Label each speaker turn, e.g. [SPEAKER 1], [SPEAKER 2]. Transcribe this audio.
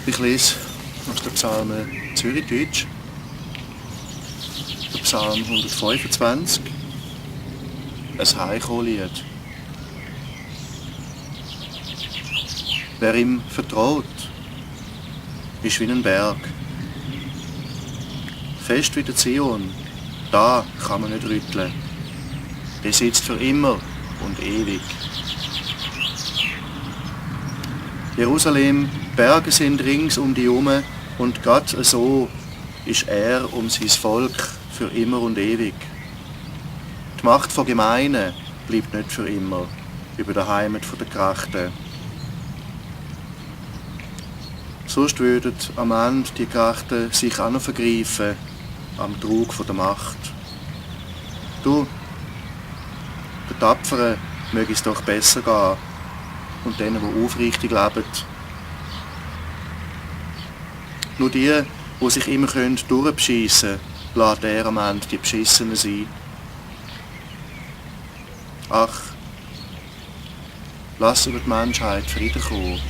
[SPEAKER 1] Ich lese aus dem Psalm Zürichdeutsch, der Psalm 125, ein Heimkommen-Lied. Wer ihm vertraut, ist wie ein Berg. Fest wie der Zion, da kann man nicht rütteln. Der sitzt für immer und ewig. Jerusalem, Berge sind rings um die herum und Gott so ist er um sein Volk für immer und ewig. Die Macht von Gemeinen bleibt nicht für immer über der Heimat der Gerechten. Sonst würden am Ende die Gerechten sich auch noch vergreifen am Trug der Macht. Du, den Tapferen möge es doch besser gehen und denen, die aufrichtig leben. Nur die sich immer durchbeschissen können, lässt er am Ende die Beschissenen sein. Ach, lass über die Menschheit Frieden kommen.